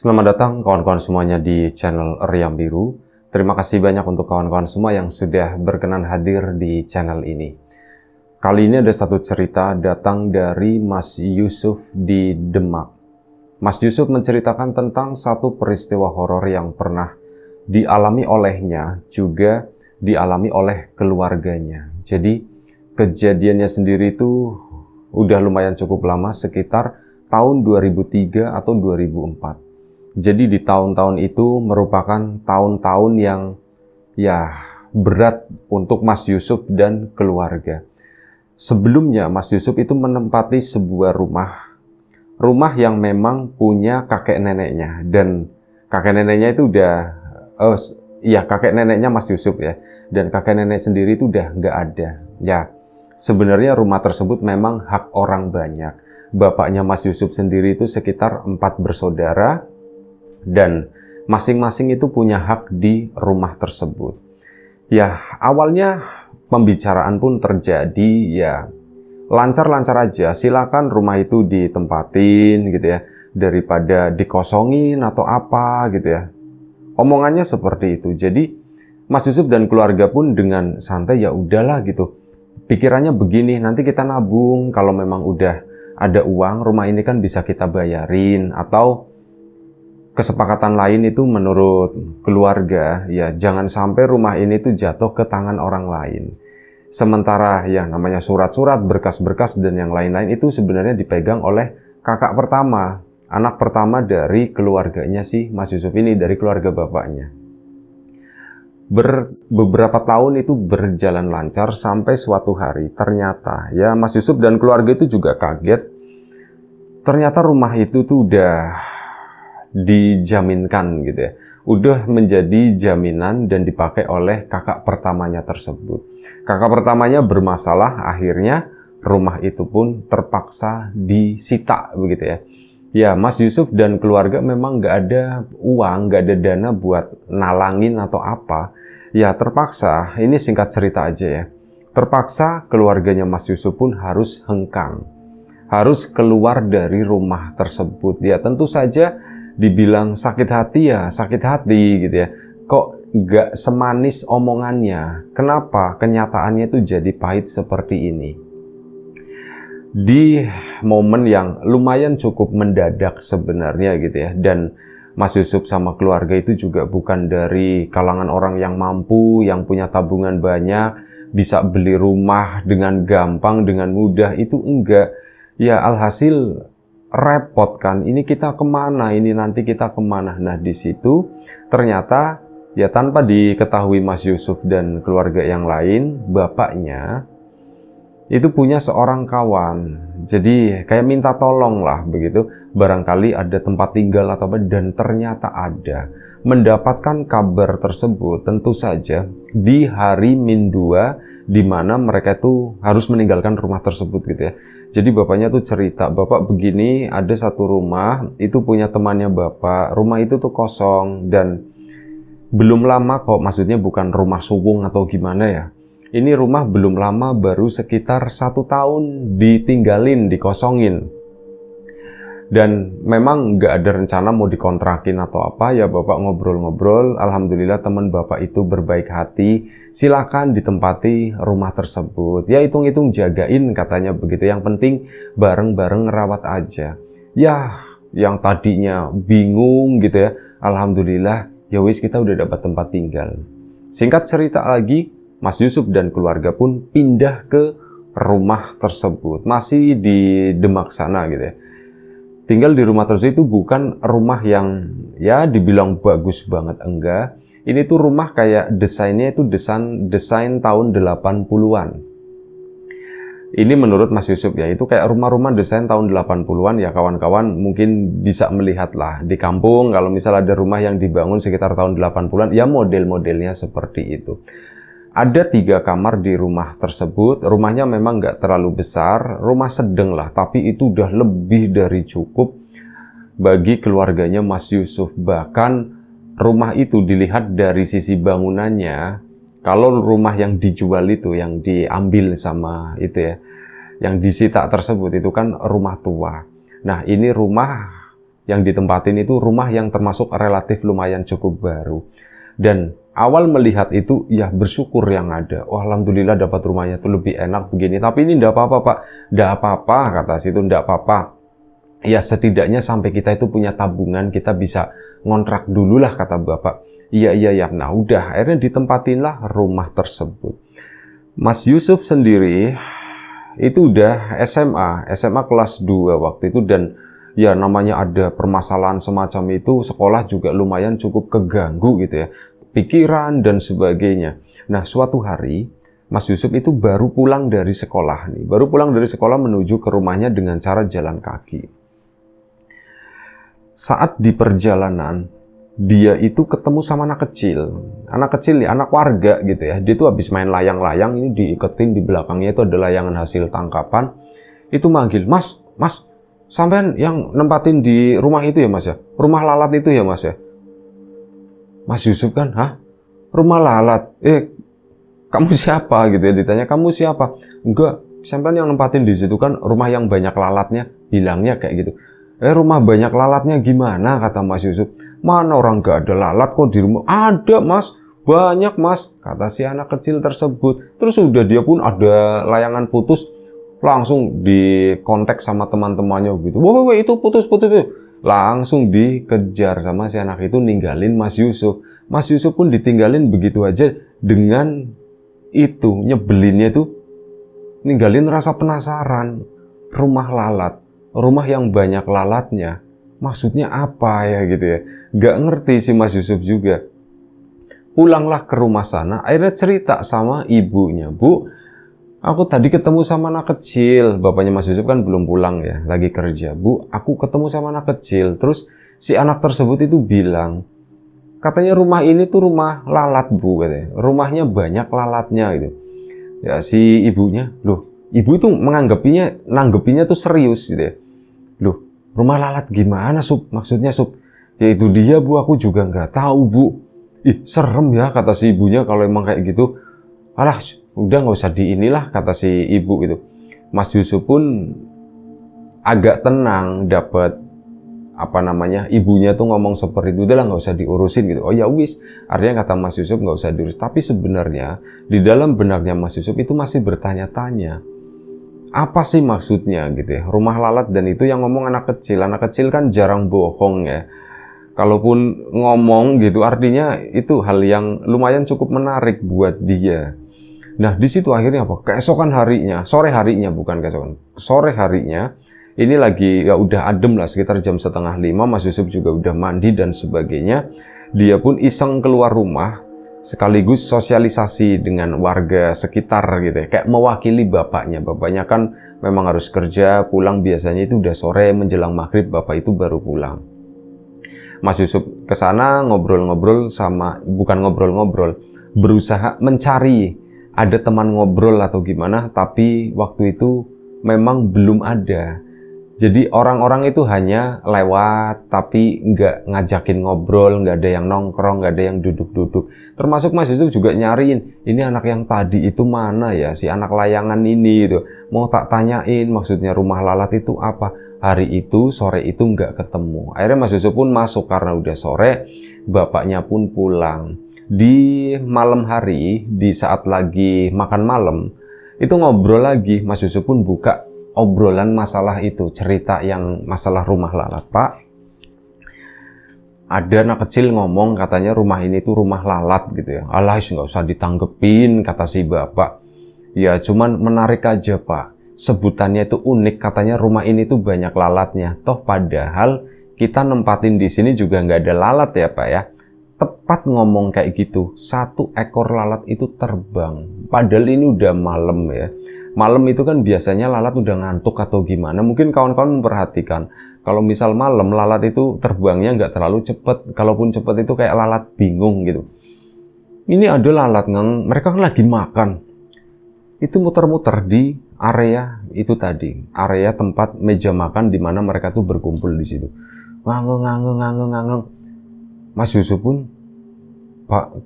Selamat datang kawan-kawan semuanya di channel Riam Biru. Terima kasih banyak untuk kawan-kawan semua yang sudah berkenan hadir di channel ini. Kali ini ada satu cerita datang dari Mas Yusuf di Demak. Mas Yusuf menceritakan tentang satu peristiwa horor yang pernah dialami olehnya, juga dialami oleh keluarganya. Jadi kejadiannya sendiri itu udah lumayan cukup lama, sekitar tahun 2003 atau 2004. Jadi di tahun-tahun itu merupakan tahun-tahun yang berat untuk Mas Yusuf dan keluarga. Sebelumnya Mas Yusuf itu menempati sebuah rumah yang memang punya kakek neneknya, dan kakek neneknya itu kakek neneknya Mas Yusuf ya, dan kakek nenek sendiri itu udah nggak ada. Ya, sebenarnya rumah tersebut memang hak orang banyak. Bapaknya Mas Yusuf sendiri itu sekitar 4 bersaudara, dan masing-masing itu punya hak di rumah tersebut. Ya, awalnya pembicaraan pun terjadi ya lancar-lancar aja. Silakan rumah itu ditempatin gitu ya, daripada dikosongin atau apa gitu ya. Omongannya seperti itu. Jadi Mas Yusuf dan keluarga pun dengan santai, ya udahlah gitu. Pikirannya begini, nanti kita nabung, kalau memang udah ada uang, rumah ini kan bisa kita bayarin, atau kesepakatan lain itu menurut keluarga, ya jangan sampai rumah ini tuh jatuh ke tangan orang lain. Sementara yang namanya surat-surat, berkas-berkas, dan yang lain-lain itu sebenarnya dipegang oleh kakak pertama, anak pertama dari keluarganya si Mas Yusuf ini, dari keluarga bapaknya. Beberapa tahun itu berjalan lancar sampai suatu hari ternyata ya Mas Yusuf dan keluarga itu juga kaget. Ternyata rumah itu tuh udah dijaminkan gitu ya, udah menjadi jaminan dan dipakai oleh kakak pertamanya tersebut. Kakak pertamanya bermasalah, akhirnya rumah itu pun terpaksa disita begitu ya. Ya, Mas Yusuf dan keluarga memang nggak ada uang, nggak ada dana buat nalangin atau apa. Ya terpaksa, ini singkat cerita aja ya. Terpaksa keluarganya Mas Yusuf pun harus hengkang, harus keluar dari rumah tersebut. Ya tentu saja dibilang sakit hati ya sakit hati gitu ya. Kok nggak semanis omongannya? Kenapa kenyataannya itu jadi pahit seperti ini? Di momen yang lumayan cukup mendadak sebenarnya gitu ya, dan Mas Yusuf sama keluarga itu juga bukan dari kalangan orang yang mampu, yang punya tabungan banyak, bisa beli rumah dengan gampang, dengan mudah, itu enggak. Ya alhasil repot kan, ini kita kemana, ini nanti kita kemana. Nah di situ ternyata ya tanpa diketahui Mas Yusuf dan keluarga yang lain, bapaknya itu punya seorang kawan. Jadi kayak minta tolong lah begitu, barangkali ada tempat tinggal atau apa, dan ternyata ada. Mendapatkan kabar tersebut tentu saja di hari Min 2, di mana mereka itu harus meninggalkan rumah tersebut gitu ya. Jadi bapaknya tuh cerita, "Bapak begini, ada satu rumah, itu punya temannya Bapak. Rumah itu tuh kosong dan belum lama kok, maksudnya bukan rumah suwung atau gimana ya. Ini rumah belum lama, baru sekitar 1 tahun ditinggalin, dikosongin. Dan memang nggak ada rencana mau dikontrakin atau apa ya." Bapak ngobrol-ngobrol, alhamdulillah teman Bapak itu berbaik hati, silakan ditempati rumah tersebut. Ya hitung-hitung jagain katanya begitu, yang penting bareng-bareng ngerawat aja. Ya yang tadinya bingung gitu ya, alhamdulillah ya wis kita udah dapat tempat tinggal. Singkat cerita lagi, Mas Yusuf dan keluarga pun pindah ke rumah tersebut, masih di Demak sana gitu ya. Tinggal di rumah tersebut itu bukan rumah yang ya dibilang bagus banget, enggak. Ini tuh rumah kayak desainnya itu desain tahun 80-an. Ini menurut Mas Yusuf ya, itu kayak rumah-rumah desain tahun 80-an ya kawan-kawan, mungkin bisa melihat lah di kampung kalau misal ada rumah yang dibangun sekitar tahun 80-an, ya model-modelnya seperti itu. Ada 3 kamar di rumah tersebut. Rumahnya memang nggak terlalu besar, rumah sedang lah, tapi itu udah lebih dari cukup bagi keluarganya Mas Yusuf. Bahkan rumah itu dilihat dari sisi bangunannya, kalau rumah yang dijual itu, yang diambil sama itu ya, yang disita tersebut itu kan rumah tua. Nah ini rumah yang ditempatin itu rumah yang termasuk relatif lumayan cukup baru. Dan awal melihat itu ya bersyukur yang ada. Oh, alhamdulillah dapat rumahnya tuh lebih enak begini. Tapi ini enggak apa-apa, Pak. Enggak apa-apa, kata situ, enggak apa-apa. Ya setidaknya sampai kita itu punya tabungan, kita bisa ngontrak dulu lah, kata bapak. Iya. Nah udah, akhirnya ditempatinlah rumah tersebut. Mas Yusuf sendiri itu udah SMA kelas 2 waktu itu, dan ya namanya ada permasalahan semacam itu, sekolah juga lumayan cukup keganggu gitu ya, pikiran dan sebagainya. Nah suatu hari Mas Yusuf itu baru pulang dari sekolah nih, baru pulang dari sekolah menuju ke rumahnya dengan cara jalan kaki. Saat di perjalanan dia itu ketemu sama anak kecil nih, anak warga gitu ya. Dia tuh habis main layang-layang, ini diiketin di belakangnya itu ada layangan hasil tangkapan. Itu manggil, Mas, sampean yang nempatin di rumah itu ya Mas ya? Rumah lalat itu ya Mas ya? Mas Yusuf kan, hah? Rumah lalat? Kamu siapa gitu ya? Ditanya, kamu siapa? Enggak, sampean yang nempatin di situ kan rumah yang banyak lalatnya, bilangnya kayak gitu. Rumah banyak lalatnya gimana, kata Mas Yusuf. Mana orang gak ada lalat kok di rumah? Ada Mas, banyak Mas, kata si anak kecil tersebut. Terus udah dia pun ada layangan putus, langsung dikontak sama teman-temannya gitu. Wah, itu putus. Langsung dikejar sama si anak itu, ninggalin Mas Yusuf. Mas Yusuf pun ditinggalin begitu aja, dengan itu nyebelinnya tuh ninggalin rasa penasaran. Rumah lalat, rumah yang banyak lalatnya, maksudnya apa ya gitu ya. Gak ngerti si Mas Yusuf juga. Pulanglah ke rumah sana, akhirnya cerita sama ibunya. Bu, aku tadi ketemu sama anak kecil. Bapaknya Mas Yusuf kan belum pulang ya, lagi kerja. Bu, aku ketemu sama anak kecil. Terus si anak tersebut itu bilang, katanya rumah ini tuh rumah lalat Bu, katanya. Rumahnya banyak lalatnya gitu. Ya si ibunya, loh, ibu itu nanggepinnya tuh serius gitu ya. Loh, rumah lalat gimana Sup? Maksudnya Sup? Ya itu dia Bu, aku juga nggak tahu Bu. Ih, serem ya, kata si ibunya kalau emang kayak gitu. Alah, udah nggak usah diinilah, kata si ibu itu. Mas Yusuf pun agak tenang, dapat ibunya tuh ngomong seperti itu, udahlah nggak usah diurusin gitu. Oh ya wis, artinya kata Mas Yusuf nggak usah diurus. Tapi sebenarnya di dalam benaknya Mas Yusuf itu masih bertanya-tanya, apa sih maksudnya gitu ya, rumah lalat. Dan itu yang ngomong anak kecil kan jarang bohong ya. Kalaupun ngomong gitu, artinya itu hal yang lumayan cukup menarik buat dia. Nah, di situ akhirnya apa? Keesokan harinya, sore harinya, ini lagi ya udah adem lah, sekitar jam 4:30, Mas Yusuf juga udah mandi dan sebagainya. Dia pun iseng keluar rumah, sekaligus sosialisasi dengan warga sekitar gitu ya, kayak mewakili bapaknya. Bapaknya kan memang harus kerja, pulang biasanya itu udah sore menjelang maghrib, bapak itu baru pulang. Mas Yusuf kesana bukan ngobrol-ngobrol, berusaha mencari ada teman ngobrol atau gimana, tapi waktu itu memang belum ada. Jadi orang-orang itu hanya lewat, tapi nggak ngajakin ngobrol, nggak ada yang nongkrong, nggak ada yang duduk-duduk. Termasuk Mas Yusuf juga nyariin, ini anak yang tadi itu mana ya, si anak layangan ini gitu. Mau tak tanyain maksudnya rumah lalat itu apa. Hari itu, sore itu nggak ketemu. Akhirnya Mas Yusuf pun masuk karena udah sore, bapaknya pun pulang. Di malam hari, di saat lagi makan malam, itu ngobrol lagi. Mas Yusuf pun buka obrolan masalah itu, cerita yang masalah rumah lalat. Pak, ada anak kecil ngomong katanya rumah ini tuh rumah lalat gitu ya. Alah, nggak usah ditanggepin, kata si bapak. Ya cuman menarik aja Pak, sebutannya itu unik, katanya rumah ini tuh banyak lalatnya. Toh padahal kita nempatin di sini juga nggak ada lalat ya Pak ya. Tepat ngomong kayak gitu, 1 ekor lalat itu terbang. Padahal ini udah malam ya. Malam itu kan biasanya lalat udah ngantuk atau gimana. Mungkin kawan-kawan memperhatikan, kalau misal malam lalat itu terbangnya nggak terlalu cepet. Kalaupun cepet itu kayak lalat bingung gitu. Ini ada lalat mereka kan lagi makan. Itu muter-muter di area itu tadi, area tempat meja makan di mana mereka tuh berkumpul di situ. Ngangeng. Mas Yusuf pun, Pak,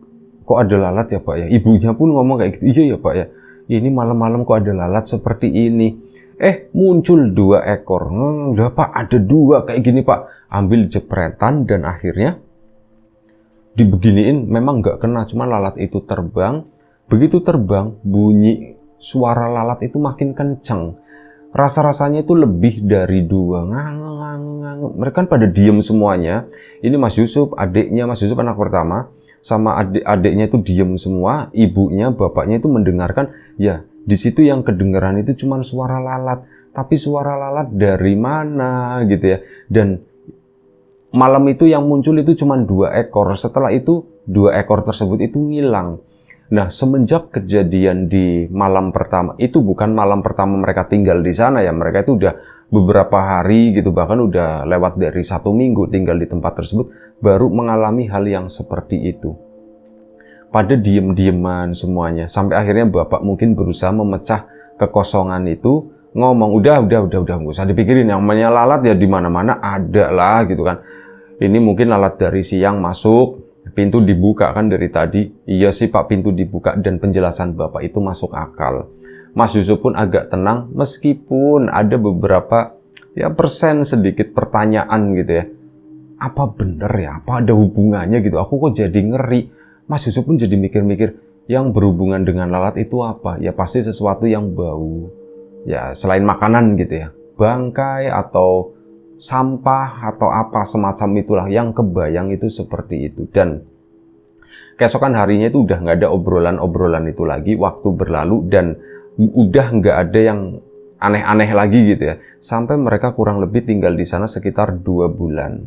kok ada lalat ya Pak ya? Ibunya pun ngomong kayak gitu, iya ya Pak ya. Ini malam-malam kok ada lalat seperti ini. Muncul 2 ekor. Udah Pak, ada 2 kayak gini Pak. Ambil jepretan dan akhirnya dibeginiin, memang nggak kena, cuma lalat itu terbang. Begitu terbang, bunyi suara lalat itu makin kenceng. Rasa-rasanya itu lebih dari 2. Mereka kan pada diem semuanya. Ini Mas Yusuf, adiknya Mas Yusuf anak pertama, sama adik-adiknya itu diem semua. Ibunya, bapaknya itu mendengarkan. Ya, di situ yang kedengaran itu cuma suara lalat. Tapi suara lalat dari mana gitu ya. Dan malam itu yang muncul itu cuma 2 ekor. Setelah itu 2 ekor tersebut itu ngilang. Nah, semenjak kejadian di malam pertama, itu bukan malam pertama mereka tinggal di sana ya. Mereka itu udah beberapa hari gitu, bahkan udah lewat dari 1 minggu tinggal di tempat tersebut, baru mengalami hal yang seperti itu. Pada diem-dieman semuanya, sampai akhirnya bapak mungkin berusaha memecah kekosongan itu, ngomong, udah, nggak usah dipikirin, yang namanya lalat ya di mana-mana ada lah gitu kan. Ini mungkin lalat dari siang masuk, pintu dibuka kan dari tadi. Iya sih Pak, pintu dibuka dan penjelasan Bapak itu masuk akal. Mas Yusuf pun agak tenang meskipun ada beberapa ya persen sedikit pertanyaan gitu ya. Apa bener ya? Apa ada hubungannya gitu? Aku kok jadi ngeri. Mas Yusuf pun jadi mikir-mikir, yang berhubungan dengan lalat itu apa? Ya pasti sesuatu yang bau. Ya selain makanan gitu ya. Bangkai atau sampah atau apa semacam itulah yang kebayang itu seperti itu. Dan keesokan harinya itu udah nggak ada obrolan-obrolan itu lagi, waktu berlalu dan udah nggak ada yang aneh-aneh lagi gitu ya, sampai mereka kurang lebih tinggal di sana sekitar 2 bulan.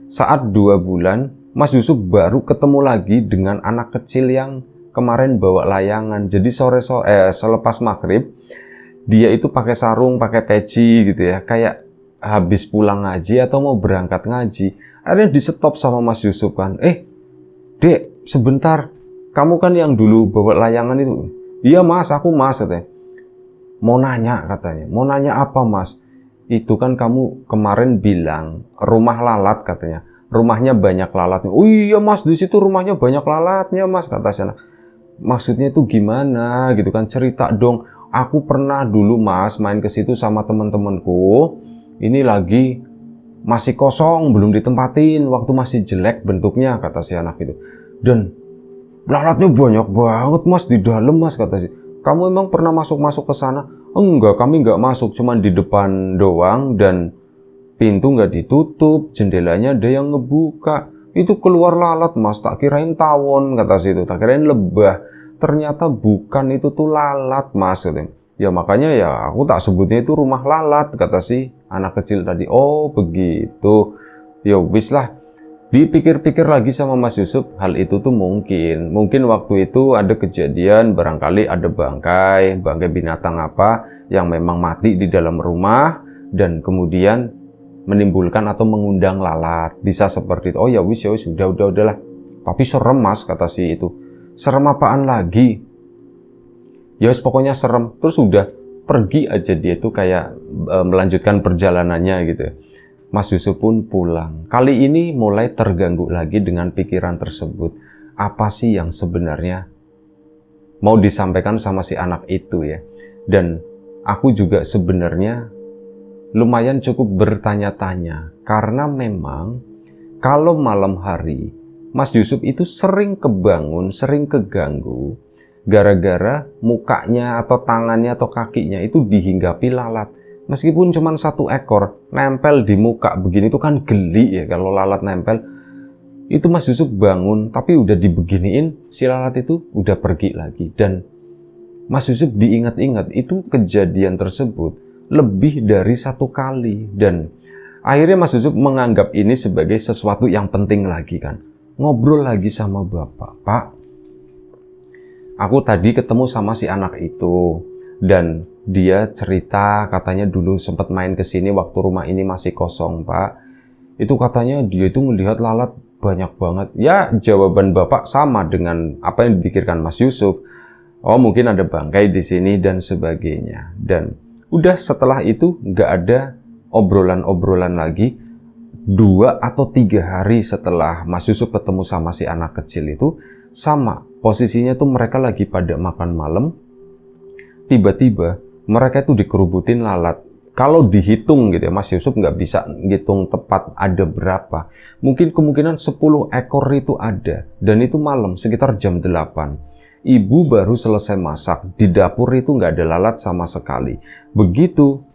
Saat 2 bulan Mas Yusuf baru ketemu lagi dengan anak kecil yang kemarin bawa layangan. Jadi selepas maghrib dia itu pakai sarung, pakai peci gitu ya, kayak habis pulang ngaji atau mau berangkat ngaji. Akhirnya di stop sama Mas Yusuf kan. Dek, sebentar. Kamu kan yang dulu bawa layangan itu. Iya Mas, aku Mas katanya. Mau nanya katanya. Mau nanya apa Mas? Itu kan kamu kemarin bilang rumah lalat katanya. Rumahnya banyak lalatnya. Oh iya Mas, di situ rumahnya banyak lalatnya Mas, kata sana. Maksudnya itu gimana gitu kan, cerita dong. Aku pernah dulu Mas main ke situ sama teman-temanku. Ini lagi masih kosong, belum ditempatin, waktu masih jelek bentuknya, kata si anak itu. Dan lalatnya banyak banget Mas di dalam Mas, kata si. Kamu emang pernah masuk-masuk ke sana? Enggak, kami enggak masuk, cuman di depan doang dan pintu enggak ditutup, jendelanya ada yang ngebuka. Itu keluar lalat Mas, tak kirain tawon, kata si itu, tak kirain lebah. Ternyata bukan, itu tuh lalat Mas, katanya. Ya makanya ya aku tak sebutnya itu rumah lalat, kata si anak kecil tadi. Oh begitu. Ya wis lah. Dipikir-pikir lagi sama Mas Yusuf, hal itu tuh mungkin waktu itu ada kejadian, barangkali ada bangkai binatang apa yang memang mati di dalam rumah dan kemudian menimbulkan atau mengundang lalat. Bisa seperti itu. Oh ya wis, udahlah. Tapi serem Mas, kata si itu. Serem apaan lagi? Ya pokoknya serem. Terus udah pergi aja dia tuh kayak melanjutkan perjalanannya gitu. Mas Yusuf pun pulang. Kali ini mulai terganggu lagi dengan pikiran tersebut. Apa sih yang sebenarnya mau disampaikan sama si anak itu ya? Dan aku juga sebenarnya lumayan cukup bertanya-tanya. Karena memang kalau malam hari Mas Yusuf itu sering kebangun, sering keganggu gara-gara mukanya atau tangannya atau kakinya itu dihinggapi lalat. Meskipun cuma 1 ekor nempel di muka begini itu kan geli ya kalau lalat nempel. Itu Mas Yusuf bangun tapi udah dibeginiin, si lalat itu udah pergi lagi. Dan Mas Yusuf diingat-ingat itu kejadian tersebut lebih dari 1 kali. Dan akhirnya Mas Yusuf menganggap ini sebagai sesuatu yang penting lagi kan. Ngobrol lagi sama bapak. Pak, aku tadi ketemu sama si anak itu dan dia cerita katanya dulu sempat main ke sini waktu rumah ini masih kosong, Pak. Itu katanya dia itu melihat lalat banyak banget. Ya, jawaban Bapak sama dengan apa yang dipikirkan Mas Yusuf. Oh, mungkin ada bangkai di sini dan sebagainya. Dan udah setelah itu nggak ada obrolan-obrolan lagi. 2 atau 3 hari setelah Mas Yusuf ketemu sama si anak kecil itu, sama posisinya tuh mereka lagi pada makan malam. Tiba-tiba mereka itu dikerubutin lalat. Kalau dihitung gitu ya, Mas Yusuf nggak bisa ngitung tepat ada berapa. Mungkin kemungkinan 10 ekor itu ada. Dan itu malam, sekitar jam 8. Ibu baru selesai masak. Di dapur itu nggak ada lalat sama sekali. Begitu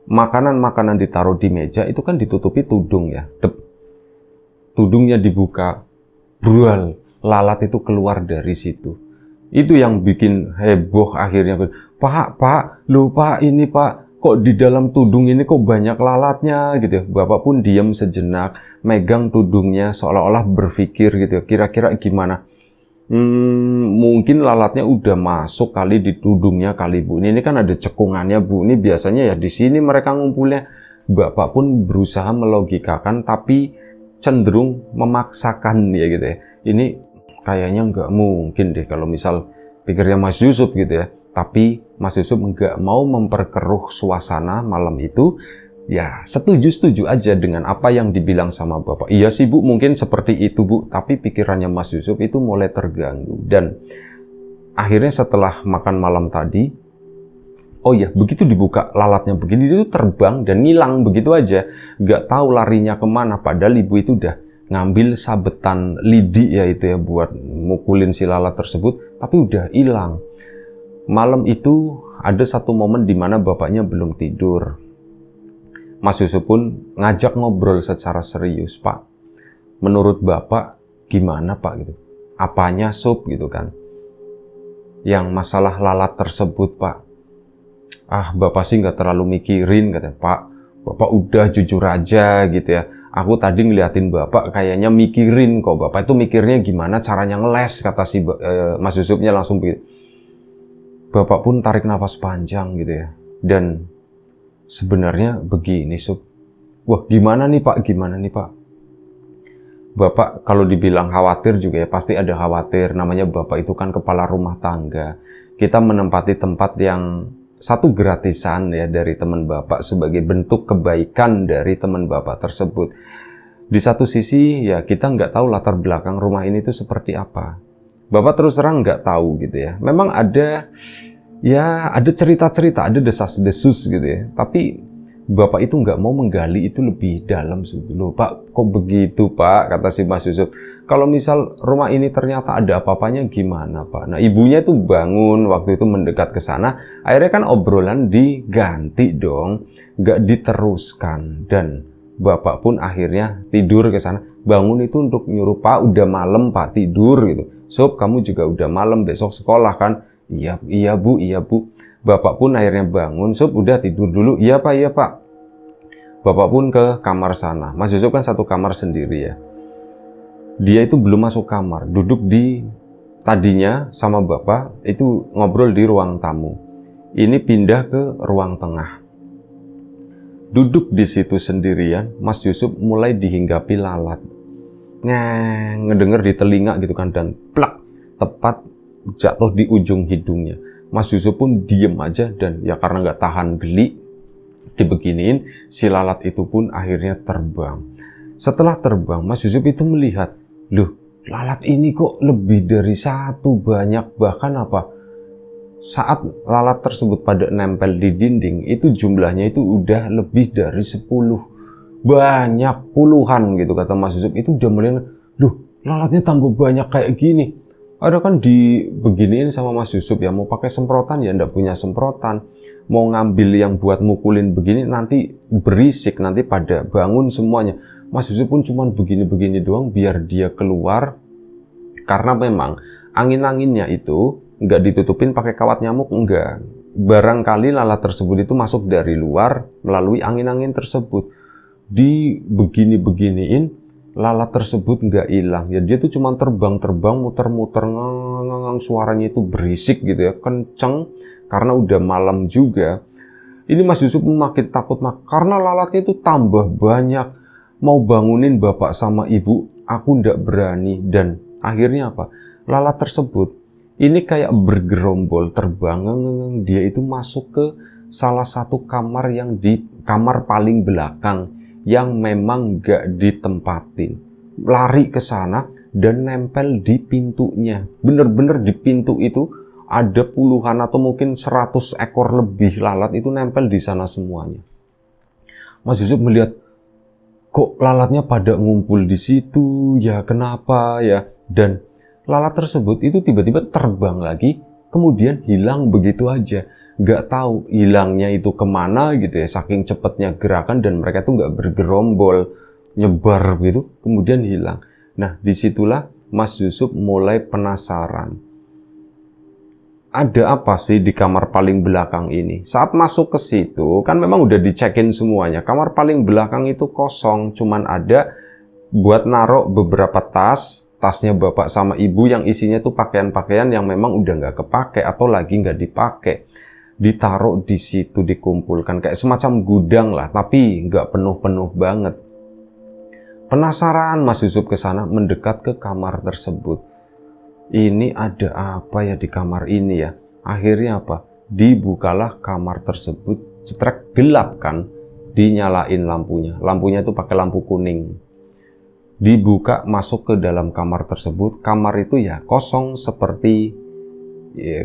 makanan-makanan ditaruh di meja, itu kan ditutupi tudung ya. Tudungnya dibuka, brual, lalat itu keluar dari situ. Itu yang bikin heboh akhirnya. Pak, loh Pak, ini Pak, kok di dalam tudung ini kok banyak lalatnya gitu ya. Bapak pun diam sejenak, megang tudungnya seolah-olah berpikir gitu ya, kira-kira gimana. Mungkin lalatnya udah masuk kali di tudungnya kali Bu. Ini kan ada cekungannya Bu. Ini biasanya ya di sini mereka ngumpulnya. Bapak pun berusaha melogikakan tapi cenderung memaksakan ya gitu ya. Ini kayaknya nggak mungkin deh kalau misal pikirnya Mas Yusuf gitu ya. Tapi Mas Yusuf nggak mau memperkeruh suasana malam itu. Ya setuju-setuju aja dengan apa yang dibilang sama Bapak. Iya sih Bu, mungkin seperti itu Bu. Tapi pikirannya Mas Yusuf itu mulai terganggu. Dan akhirnya setelah makan malam tadi, oh ya, begitu dibuka lalatnya begini, itu terbang dan ngilang begitu aja. Nggak tahu larinya kemana, padahal ibu itu udah ngambil sabetan lidi ya itu ya buat mukulin si lalat tersebut, tapi udah hilang. Malam itu ada satu momen di mana bapaknya belum tidur. Mas Yusuf pun ngajak ngobrol secara serius, Pak. Menurut Bapak gimana Pak gitu? Apanya Sup gitu kan? Yang masalah lalat tersebut Pak. Ah, Bapak sih nggak terlalu mikirin, katanya. Pak, Bapak udah jujur aja gitu ya. Aku tadi ngeliatin Bapak kayaknya mikirin kok. Bapak itu mikirnya gimana caranya ngeles, kata si Mas Yusufnya langsung begitu. Bapak pun tarik nafas panjang gitu ya. Dan sebenarnya begini, Sup. Wah, gimana nih Pak? Gimana nih Pak? Bapak kalau dibilang khawatir juga ya pasti ada khawatir. Namanya Bapak itu kan kepala rumah tangga. Kita menempati tempat yang satu gratisan ya dari teman Bapak sebagai bentuk kebaikan dari teman Bapak tersebut. Di satu sisi ya kita nggak tahu latar belakang rumah ini tuh seperti apa. Bapak terus terang nggak tahu gitu ya. Memang ada cerita-cerita, ada desas-desus gitu ya. Tapi Bapak itu nggak mau menggali itu lebih dalam. Loh Pak, kok begitu Pak? Kata si Mas Yusuf. Kalau misal rumah ini ternyata ada apa-apanya gimana Pak? Nah ibunya itu bangun waktu itu mendekat ke sana. Akhirnya kan obrolan diganti dong. Nggak diteruskan. Dan Bapak pun akhirnya tidur ke sana. Bangun itu untuk nyuruh Pak udah malam Pak tidur gitu. Sob kamu juga udah malam besok sekolah kan? Iya Bu. Bapak pun akhirnya bangun. Sob udah tidur dulu. Iya Pak. Bapak pun ke kamar sana. Mas Yusuf kan satu kamar sendiri ya. Dia itu belum masuk kamar, duduk di tadinya sama Bapak itu ngobrol di ruang tamu. Ini pindah ke ruang tengah. Duduk di situ sendirian, Mas Yusuf mulai dihinggapi lalat. Ngedenger di telinga gitu kan dan plak tepat jatuh di ujung hidungnya. Mas Yusuf pun diem aja dan ya karena nggak tahan geli dibeginiin, si lalat itu pun akhirnya terbang. Setelah terbang, Mas Yusuf itu melihat, loh, lalat ini kok lebih dari satu, banyak bahkan apa? Saat lalat tersebut pada nempel di dinding, itu jumlahnya itu udah lebih dari 10. Banyak, puluhan gitu kata Mas Yusuf. Itu udah melihat, loh, lalatnya tambah banyak kayak gini. Ada kan dibeginiin sama Mas Yusuf ya, mau pakai semprotan ya ndak punya semprotan. Mau ngambil yang buat mukulin begini nanti berisik, nanti pada bangun semuanya. Mas Yusuf pun cuma begini-begini doang biar dia keluar. Karena memang angin-anginnya itu nggak ditutupin pakai kawat nyamuk, enggak. Barangkali lalat tersebut itu masuk dari luar melalui angin-angin tersebut. Di begini-beginiin, lalat tersebut nggak hilang. Ya dia tuh cuma terbang-terbang, muter-muter, ngang, suaranya itu berisik gitu ya, kenceng. Karena udah malam juga. Ini Mas Yusuf makin takut karena lalatnya itu tambah banyak. Mau bangunin Bapak sama Ibu, aku ndak berani. Dan akhirnya apa? Lalat tersebut ini kayak bergerombol terbang. Dia itu masuk ke salah satu kamar yang di kamar paling belakang yang memang nggak ditempatin. Lari ke sana dan nempel di pintunya. Bener-bener di pintu itu Ada puluhan atau mungkin 100 ekor lebih lalat itu nempel di sana semuanya. Mas Yusuf melihat, kok lalatnya pada ngumpul di situ, ya kenapa ya? Dan lalat tersebut itu tiba-tiba terbang lagi, kemudian hilang begitu aja. Nggak tahu hilangnya itu kemana gitu ya, saking cepatnya gerakan dan mereka tuh nggak bergerombol, nyebar gitu, kemudian hilang. Nah, disitulah Mas Yusuf mulai penasaran. Ada apa sih di kamar paling belakang ini? Saat masuk ke situ, kan memang udah dicekin semuanya. Kamar paling belakang itu kosong, cuman ada buat naruh beberapa tas, tasnya bapak sama ibu yang isinya tuh pakaian-pakaian yang memang udah nggak kepake atau lagi nggak dipakai. Ditaruh di situ, dikumpulkan kayak semacam gudang lah, tapi nggak penuh-penuh banget. Penasaran Mas Yusuf ke sana, mendekat ke kamar tersebut. Ini ada apa ya di kamar ini ya? Akhirnya apa? Dibukalah kamar tersebut, cetrek, gelap kan? Dinyalain lampunya. Lampunya itu pakai lampu kuning. Dibuka, masuk ke dalam kamar tersebut. Kamar itu ya kosong seperti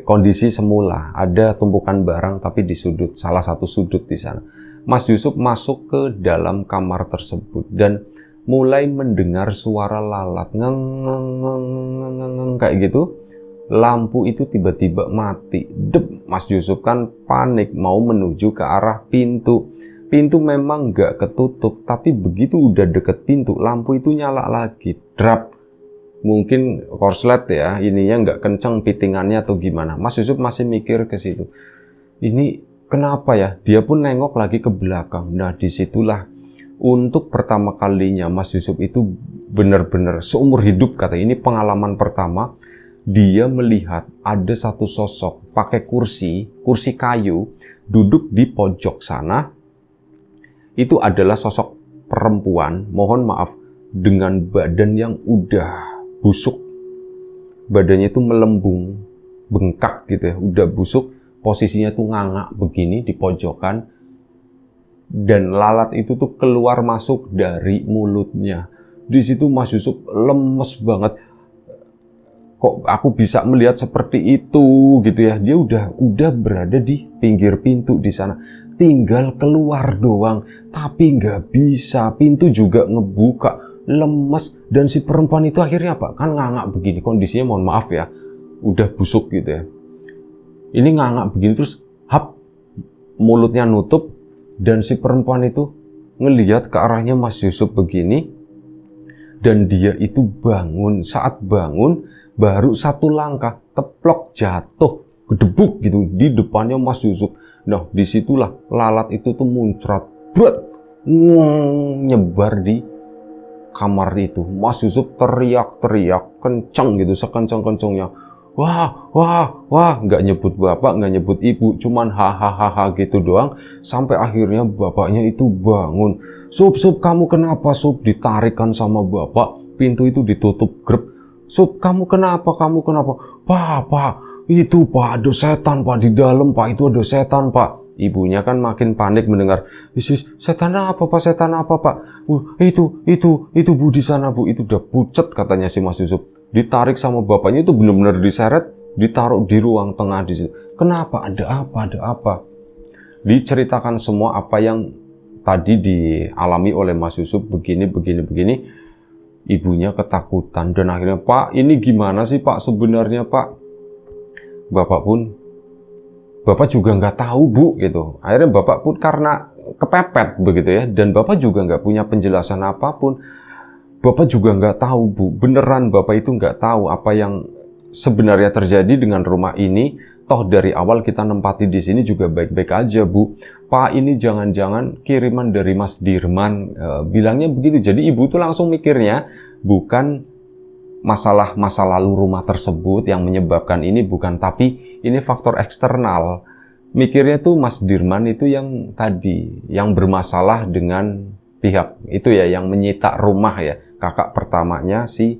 kondisi semula. Ada tumpukan barang tapi di sudut, salah satu sudut di sana. Mas Yusuf masuk ke dalam kamar tersebut dan mulai mendengar suara lalat ngeng kayak gitu. Lampu itu tiba-tiba mati. Dep, Mas Yusuf kan panik mau menuju ke arah pintu. Pintu memang nggak ketutup, tapi begitu udah deket pintu, lampu itu nyala lagi. Drap. Mungkin korslet ya, ininya nggak kenceng pitingannya atau gimana. Mas Yusuf masih mikir ke situ. Ini kenapa ya? Dia pun nengok lagi ke belakang. Nah, disitulah untuk pertama kalinya Mas Yusuf itu benar-benar seumur hidup, kata ini pengalaman pertama, dia melihat ada satu sosok pakai kursi kayu, duduk di pojok sana. Itu adalah sosok perempuan, mohon maaf, dengan badan yang udah busuk. Badannya itu melembung, bengkak gitu ya, udah busuk, posisinya tuh ngangak begini di pojokan. Dan lalat itu tuh keluar masuk dari mulutnya. Di situ Mas Yusuf lemes banget. Kok aku bisa melihat seperti itu gitu ya? Dia udah berada di pinggir pintu di sana. Tinggal keluar doang, tapi nggak bisa. Pintu juga ngebuka, lemes. Dan si perempuan itu akhirnya apa? Kan ngangak begini, kondisinya mohon maaf ya, udah busuk gitu ya. Ini ngangak begini terus, hap, mulutnya nutup. Dan si perempuan itu ngelihat ke arahnya Mas Yusuf begini. Dan dia itu bangun. Saat bangun, baru satu langkah, teplok jatuh, gedebuk gitu di depannya Mas Yusuf. Nah, disitulah lalat itu tuh muncrat, berat, nyebar di kamar itu. Mas Yusuf teriak-teriak kencang gitu, sekencang-kencangnya. Wah, wah, wah, nggak nyebut bapak, nggak nyebut ibu, cuman hahaha gitu doang. Sampai akhirnya bapaknya itu bangun. Sup, kamu kenapa, Sup? Ditarikan sama bapak, pintu itu ditutup grep. Sup, kamu kenapa? Pak, itu Pak, ada setan Pak di dalam Pak, itu ada setan Pak. Ibunya kan makin panik mendengar, setan apa Pak? Itu Bu di sana Bu, itu udah pucet katanya si Mas Yusuf. Ditarik sama bapaknya itu benar-benar diseret, ditaruh di ruang tengah di situ. Kenapa? Ada apa? Diceritakan semua apa yang tadi dialami oleh Mas Yusuf, begini. Ibunya ketakutan dan akhirnya, Pak, ini gimana sih Pak sebenarnya Pak? Bapak juga nggak tahu Bu gitu. Akhirnya Bapak pun karena kepepet begitu ya, dan Bapak juga nggak punya penjelasan apapun. Bapak juga nggak tahu Bu, beneran Bapak itu nggak tahu apa yang sebenarnya terjadi dengan rumah ini. Toh dari awal kita nempati di sini juga baik-baik aja Bu. Pak, ini jangan-jangan kiriman dari Mas Dirman, bilangnya begitu. Jadi ibu tuh langsung mikirnya bukan masalah masa lalu rumah tersebut yang menyebabkan ini, bukan, tapi ini faktor eksternal. Mikirnya tuh Mas Dirman itu yang tadi, yang bermasalah dengan pihak itu ya, yang menyita rumah ya, kakak pertamanya si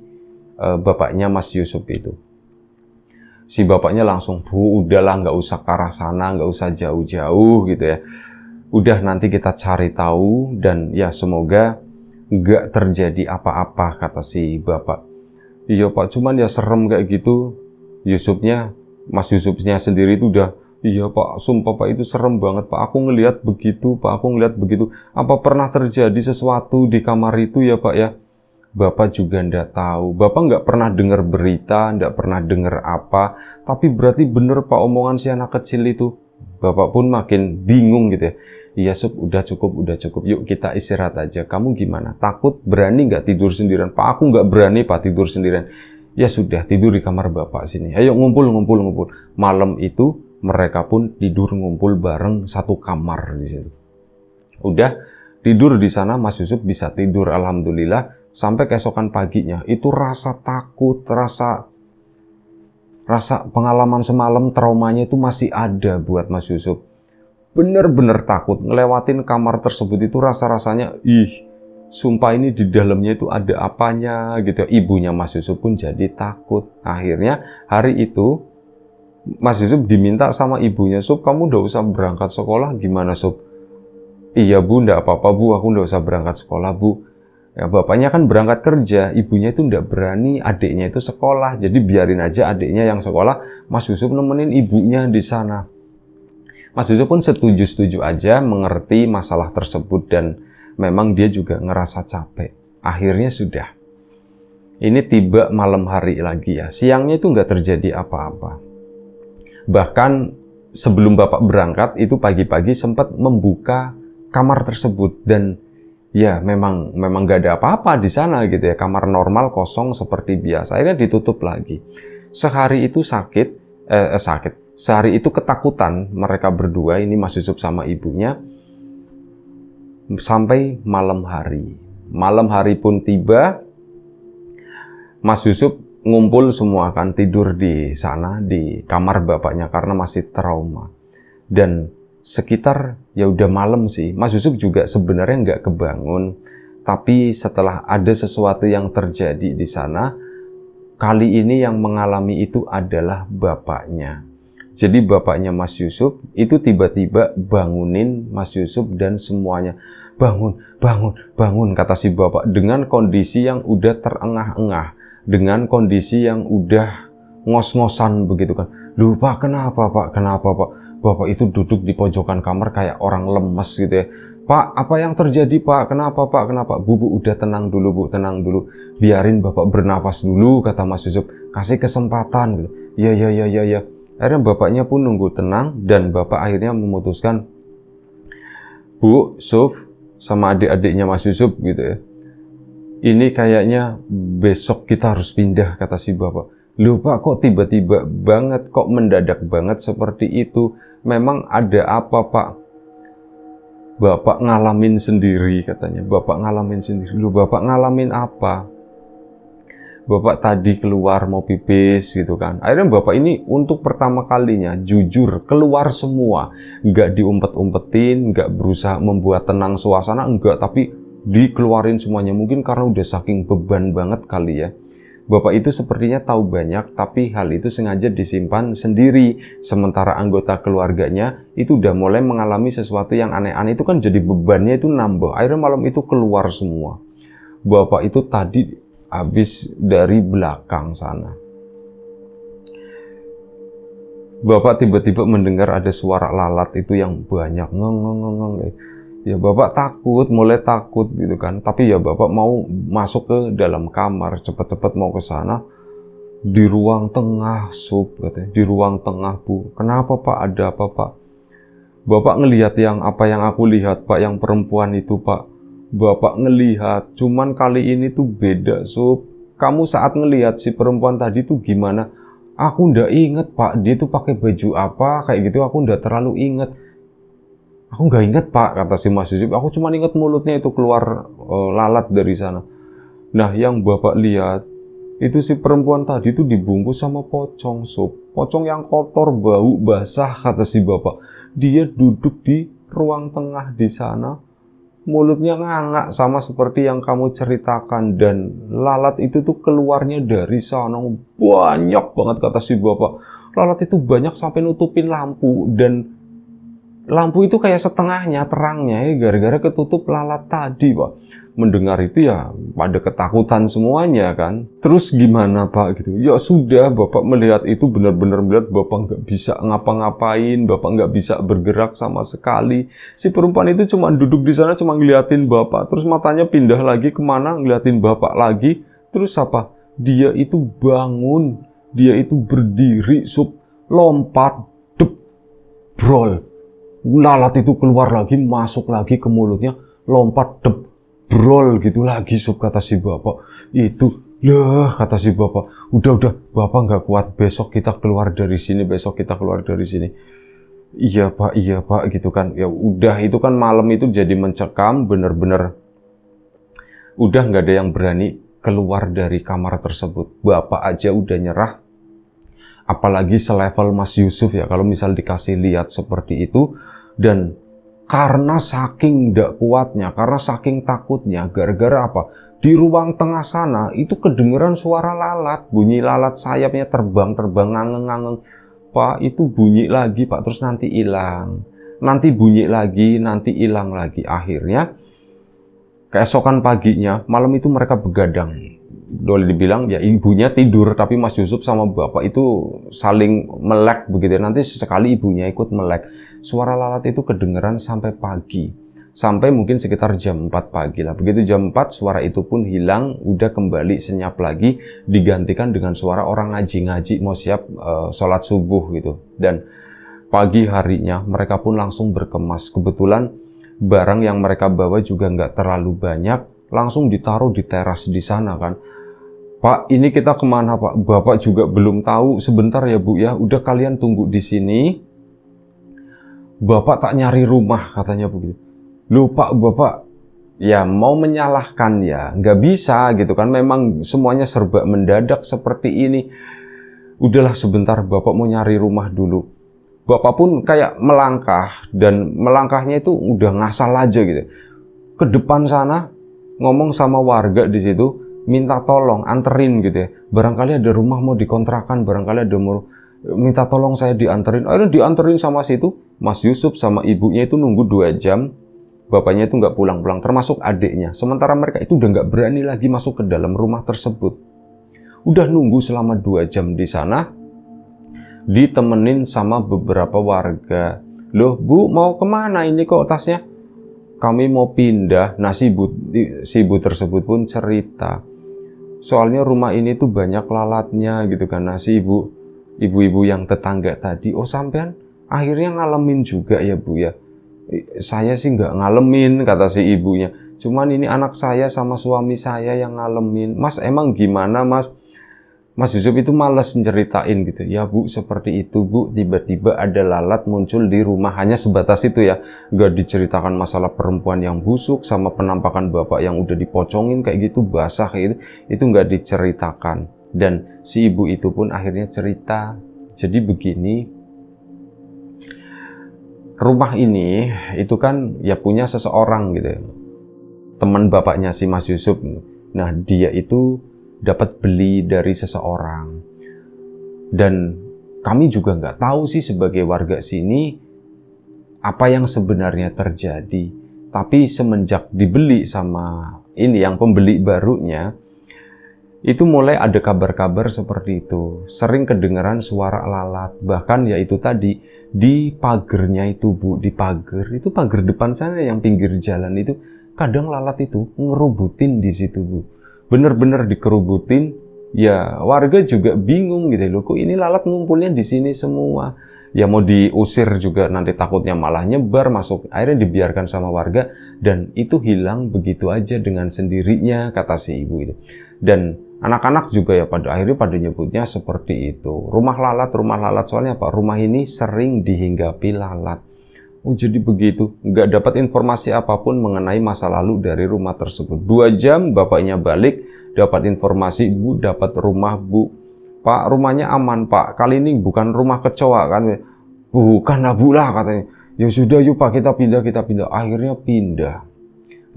bapaknya Mas Yusuf itu. Si bapaknya langsung, Bu, udahlah, nggak usah ke arah sana, nggak usah jauh-jauh gitu ya. Udah nanti kita cari tahu dan ya semoga nggak terjadi apa-apa, kata si bapak. Iya Pak, cuman ya serem kayak gitu. Yusufnya Mas Yusufnya sendiri itu udah, iya Pak, sumpah Pak itu serem banget Pak, aku ngelihat begitu Pak, aku ngelihat begitu. Apa pernah terjadi sesuatu di kamar itu ya Pak ya? Bapak juga ndak tahu, Bapak nggak pernah dengar berita, ndak pernah dengar apa, tapi berarti bener Pak omongan si anak kecil itu. Bapak pun makin bingung gitu ya. Iya Sup, udah cukup, yuk kita istirahat aja. Kamu gimana? Takut, berani nggak tidur sendirian? Pak, aku nggak berani Pak tidur sendirian. Ya sudah, tidur di kamar Bapak sini. Ayo ngumpul. Malam itu mereka pun tidur ngumpul bareng satu kamar di situ. Udah tidur di sana, Mas Yusuf bisa tidur alhamdulillah. Sampai keesokan paginya itu rasa takut, rasa pengalaman semalam traumanya itu masih ada buat Mas Yusuf. Bener-bener takut ngelewatin kamar tersebut itu rasa-rasanya sumpah ini di dalamnya itu ada apanya gitu. Ibunya Mas Yusuf pun jadi takut. Akhirnya hari itu Mas Yusuf diminta sama ibunya, Sup, kamu udah usah berangkat sekolah, gimana Sup? Iya Bu, ndak apa-apa Bu, aku ndak usah berangkat sekolah Bu. Ya, bapaknya kan berangkat kerja, ibunya itu ndak berani adiknya itu sekolah, jadi biarin aja adiknya yang sekolah, Mas Yusuf nemenin ibunya di sana. Mas Yusuf pun setuju-setuju aja, mengerti masalah tersebut dan memang dia juga ngerasa capek. Akhirnya sudah. Ini tiba malam hari lagi ya, siangnya itu nggak terjadi apa-apa. Bahkan sebelum Bapak berangkat, itu pagi-pagi sempat membuka kamar tersebut dan ya memang nggak ada apa-apa di sana gitu ya, kamar normal kosong seperti biasa. Akhirnya ditutup lagi. Sehari itu sehari itu ketakutan mereka berdua, ini Mas Yusuf sama ibunya, sampai malam hari. Malam hari pun tiba, Mas Yusuf ngumpul semua kan tidur di sana di kamar bapaknya karena masih trauma. Dan sekitar ya udah malam sih, Mas Yusuf juga sebenarnya nggak kebangun, tapi setelah ada sesuatu yang terjadi di sana, kali ini yang mengalami itu adalah bapaknya. Jadi bapaknya Mas Yusuf itu tiba-tiba bangunin Mas Yusuf dan semuanya. Bangun, kata si bapak dengan kondisi yang udah terengah-engah, dengan kondisi yang udah ngos-ngosan begitu kan. Loh Pak, kenapa Pak? Bapak itu duduk di pojokan kamar kayak orang lemes gitu ya. Pak, apa yang terjadi Pak? Kenapa Pak? Bu, udah tenang dulu Bu, tenang dulu. Biarin Bapak bernapas dulu, kata Mas Yusuf. Kasih kesempatan gitu. Ya. Akhirnya bapaknya pun nunggu tenang dan Bapak akhirnya memutuskan, Bu, Suf, sama adik-adiknya Mas Yusuf gitu ya. Ini kayaknya besok kita harus pindah, kata si Bapak. Loh Pak, kok tiba-tiba banget, kok mendadak banget seperti itu? Memang ada apa Pak? Bapak ngalamin sendiri katanya. Bapak ngalamin sendiri. Loh Bapak ngalamin apa? Bapak tadi keluar mau pipis gitu kan. Akhirnya Bapak ini untuk pertama kalinya jujur keluar semua. Nggak diumpet-umpetin, nggak berusaha membuat tenang suasana, enggak. Tapi dikeluarin semuanya. Mungkin karena udah saking beban banget kali ya. Bapak itu sepertinya tahu banyak, tapi hal itu sengaja disimpan sendiri. Sementara anggota keluarganya itu udah mulai mengalami sesuatu yang aneh-aneh, itu kan jadi bebannya itu nambah. Akhirnya malam itu keluar semua. Bapak itu tadi habis dari belakang sana. Bapak tiba-tiba mendengar ada suara lalat itu yang banyak ngeng. Ya Bapak takut, mulai takut gitu kan. Tapi ya Bapak mau masuk ke dalam kamar, cepet-cepet mau ke sana. Di ruang tengah, Sup, katanya. Di ruang tengah, Bu. Kenapa Pak? Ada apa Pak? Bapak ngelihat yang apa yang aku lihat Pak, yang perempuan itu Pak. Bapak ngelihat, cuman kali ini tuh beda, Sup. Kamu saat ngelihat si perempuan tadi tuh gimana? Aku ndak inget Pak, dia tuh pakai baju apa, kayak gitu aku ndak terlalu inget. Aku nggak inget Pak, kata si Mas Yusuf. Aku cuma inget mulutnya itu keluar lalat dari sana. Nah, yang Bapak lihat itu si perempuan tadi itu dibungkus sama pocong, Sup. Pocong yang kotor, bau, basah, kata si Bapak. Dia duduk di ruang tengah di sana. Mulutnya ngangak sama seperti yang kamu ceritakan. Dan lalat itu tuh keluarnya dari sana. Banyak banget, kata si Bapak. Lalat itu banyak sampai nutupin lampu. Dan lampu itu kayak setengahnya terangnya ya gara-gara ketutup lalat tadi Pak. mendengar itu ya pada ketakutan semuanya kan. Terus gimana Pak gitu? Ya sudah, Bapak melihat itu benar-benar melihat Bapak nggak bisa ngapa-ngapain, Bapak nggak bisa bergerak sama sekali. Si perempuan itu cuma duduk di sana, cuma ngeliatin Bapak, terus matanya pindah lagi kemana, ngeliatin Bapak lagi. Terus apa? Dia itu bangun, dia itu berdiri, lompat, brol. Lalat itu keluar lagi, masuk lagi ke mulutnya, lompat, brol gitu lagi, kata si Bapak. Itu, lah, kata si Bapak, udah, Bapak nggak kuat, besok kita keluar dari sini, besok kita keluar dari sini. Iya Pak, gitu kan. Ya udah, itu kan malam itu jadi mencekam, bener-bener udah nggak ada yang berani keluar dari kamar tersebut. Bapak aja udah nyerah, apalagi selevel Mas Yusuf ya, kalau misal dikasih lihat seperti itu. Dan karena saking tidak kuatnya, karena saking takutnya, gara-gara apa? Di ruang tengah sana itu kedengeran suara lalat, bunyi lalat sayapnya terbang-terbang, ngangeng-ngangeng. Pak, itu bunyi lagi Pak, terus nanti hilang. Nanti bunyi lagi, nanti hilang lagi. Akhirnya, keesokan paginya, malam itu mereka begadang. Boleh dibilang ya ibunya tidur, tapi Mas Yusuf sama Bapak itu saling melek begitu. Nanti sesekali ibunya ikut melek. Suara lalat itu kedengeran sampai pagi, sampai mungkin sekitar jam 4 pagi lah. Begitu jam 4 suara itu pun hilang, udah kembali senyap lagi, digantikan dengan suara orang ngaji-ngaji mau siap sholat subuh gitu. Dan pagi harinya mereka pun langsung berkemas. Kebetulan barang yang mereka bawa juga nggak terlalu banyak, langsung ditaruh di teras di sana kan. Pak, ini kita kemana Pak? Bapak juga belum tahu. Sebentar ya Bu ya, udah kalian tunggu di sini. Bapak tak nyari rumah, katanya begitu. Loh Pak, Bapak ya mau menyalahkan ya, nggak bisa gitu kan. Memang semuanya serba mendadak seperti ini. Udahlah sebentar, Bapak mau nyari rumah dulu. Bapak pun kayak melangkah, dan melangkahnya itu udah ngasal aja gitu. Ke depan sana, ngomong sama warga di situ, minta tolong, anterin gitu ya. Barangkali ada rumah mau dikontrakan, barangkali ada mau minta tolong saya dianterin. Akhirnya dianterin sama situ. Mas Yusuf sama ibunya itu nunggu 2 jam. Bapaknya itu nggak pulang-pulang, termasuk adiknya. Sementara mereka itu udah nggak berani lagi masuk ke dalam rumah tersebut. Udah nunggu selama 2 jam di sana, ditemenin sama beberapa warga. Loh Bu, mau kemana ini kok tasnya? Kami mau pindah. Nah si ibu tersebut pun cerita, soalnya rumah ini tuh banyak lalatnya gitu kan. Nah si ibu-ibu yang tetangga tadi, oh sampean akhirnya ngalamin juga ya Bu ya? Saya sih nggak ngalamin, kata si ibunya. Cuman ini anak saya sama suami saya yang ngalamin. Mas emang gimana Mas? Mas Yusuf itu malas ceritain gitu. Ya Bu, seperti itu Bu. Tiba-tiba ada lalat muncul di rumah. Hanya sebatas itu ya. Nggak diceritakan masalah perempuan yang busuk sama penampakan bapak yang udah dipocongin kayak gitu, basah kayak gitu. Itu nggak diceritakan. Dan si ibu itu pun akhirnya cerita. Jadi begini, rumah ini itu kan ya punya seseorang gitu, teman bapaknya si Mas Yusuf. Nah dia itu dapat beli dari seseorang, dan kami juga nggak tahu sih sebagai warga sini apa yang sebenarnya terjadi. Tapi semenjak dibeli sama ini yang pembeli barunya, itu mulai ada kabar-kabar seperti itu. Sering kedengaran suara lalat. Bahkan ya itu tadi, di pagernya itu Bu, di pagar itu, pagar depan sana yang pinggir jalan itu, kadang lalat itu ngerubutin di situ Bu. Bener-bener dikerubutin. Ya warga juga bingung gitu loh, kok ini lalat ngumpulnya di sini semua. Ya mau diusir juga nanti takutnya malah nyebar masuk. Akhirnya dibiarkan sama warga, dan itu hilang begitu aja dengan sendirinya, kata si ibu itu. Dan anak-anak juga ya pada akhirnya pada nyebutnya seperti itu. Rumah lalat, soalnya apa? Rumah ini sering dihinggapi lalat. Oh jadi begitu, nggak dapat informasi apapun mengenai masa lalu dari rumah tersebut. 2 jam bapaknya balik, dapat informasi, Bu dapat rumah Bu. Pak, rumahnya aman Pak, kali ini bukan rumah kecoa kan? Bukan lah Bu lah, katanya. Ya sudah yuk Pak, kita pindah. Akhirnya pindah.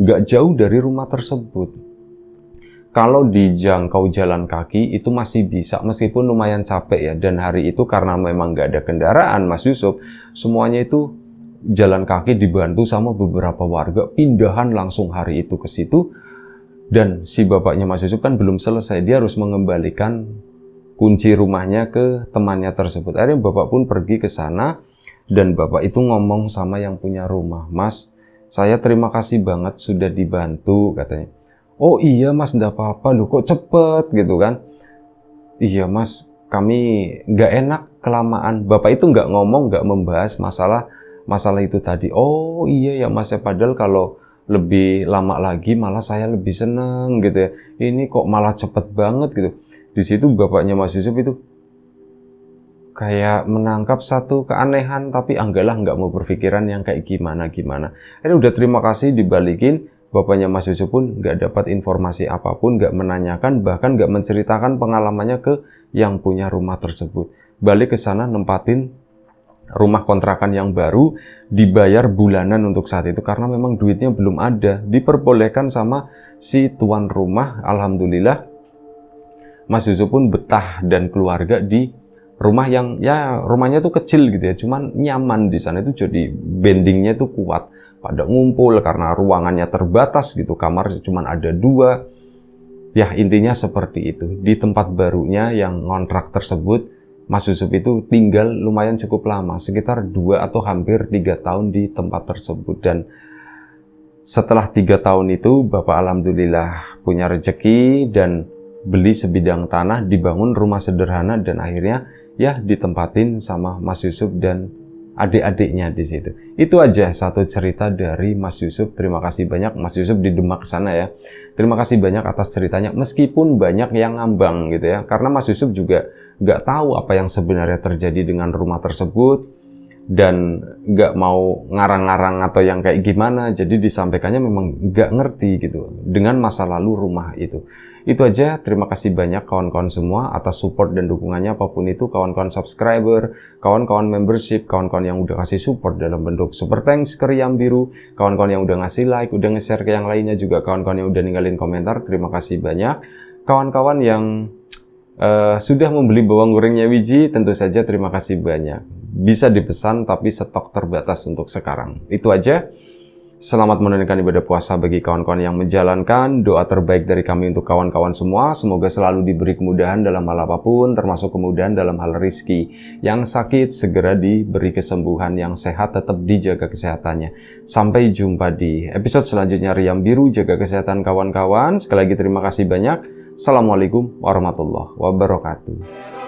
Nggak jauh dari rumah tersebut. Kalau dijangkau jalan kaki itu masih bisa, meskipun lumayan capek ya. Dan hari itu karena memang nggak ada kendaraan Mas Yusuf, semuanya itu jalan kaki dibantu sama beberapa warga, pindahan langsung hari itu ke situ. Dan si bapaknya Mas Yusuf kan belum selesai, dia harus mengembalikan kunci rumahnya ke temannya tersebut. Akhirnya bapak pun pergi ke sana dan bapak itu ngomong sama yang punya rumah, "Mas, saya terima kasih banget sudah dibantu," katanya. "Oh iya Mas, enggak apa-apa, loh kok cepet," gitu kan. "Iya Mas, kami nggak enak kelamaan." Bapak itu nggak ngomong, nggak membahas masalah itu tadi. "Oh iya ya Mas ya, padahal kalau lebih lama lagi malah saya lebih seneng gitu ya. Ini kok malah cepet banget gitu." Di situ bapaknya Mas Yusuf itu kayak menangkap satu keanehan, tapi anggaplah nggak mau berpikiran yang kayak gimana-gimana. Akhirnya udah terima kasih dibalikin, bapaknya Mas Yusuf pun nggak dapat informasi apapun, nggak menanyakan, bahkan nggak menceritakan pengalamannya ke yang punya rumah tersebut. Balik ke sana nempatin rumah kontrakan yang baru, dibayar bulanan untuk saat itu karena memang duitnya belum ada. Diperbolehkan sama si tuan rumah, alhamdulillah Mas Yusuf pun betah dan keluarga di rumah yang ya rumahnya tuh kecil gitu ya, cuman nyaman di sana itu, jadi bendingnya tuh kuat. Pada ngumpul karena ruangannya terbatas gitu, kamar cuman ada 2. Ya intinya seperti itu. Di tempat barunya yang ngontrak tersebut, Mas Yusuf itu tinggal lumayan cukup lama, sekitar 2 atau hampir 3 tahun di tempat tersebut. Dan setelah 3 tahun itu, Bapak alhamdulillah punya rezeki dan beli sebidang tanah, dibangun rumah sederhana, dan akhirnya ya ditempatin sama Mas Yusuf dan adik-adiknya di situ. Itu aja satu cerita dari Mas Yusuf. Terima kasih banyak Mas Yusuf di Demak sana ya. Terima kasih banyak atas ceritanya, meskipun banyak yang ngambang gitu ya. Karena Mas Yusuf juga nggak tahu apa yang sebenarnya terjadi dengan rumah tersebut dan nggak mau ngarang-ngarang atau yang kayak gimana. Jadi disampaikannya memang nggak ngerti gitu dengan masa lalu rumah itu. Itu aja, terima kasih banyak kawan-kawan semua atas support dan dukungannya apapun itu, kawan-kawan subscriber, kawan-kawan membership, kawan-kawan yang udah kasih support dalam bentuk super thanks ke Riam Biru, kawan-kawan yang udah ngasih like, udah nge-share ke yang lainnya juga, kawan-kawan yang udah ninggalin komentar, terima kasih banyak. Kawan-kawan yang sudah membeli bawang gorengnya Wiji, tentu saja terima kasih banyak. Bisa dipesan tapi stok terbatas untuk sekarang. Itu aja. Selamat menunaikan ibadah puasa bagi kawan-kawan yang menjalankan. Doa terbaik dari kami untuk kawan-kawan semua. Semoga selalu diberi kemudahan dalam hal apapun, termasuk kemudahan dalam hal rezeki. Yang sakit segera diberi kesembuhan, yang sehat tetap dijaga kesehatannya. Sampai jumpa di episode selanjutnya Riam Biru. Jaga kesehatan kawan-kawan. Sekali lagi terima kasih banyak. Assalamualaikum warahmatullahi wabarakatuh.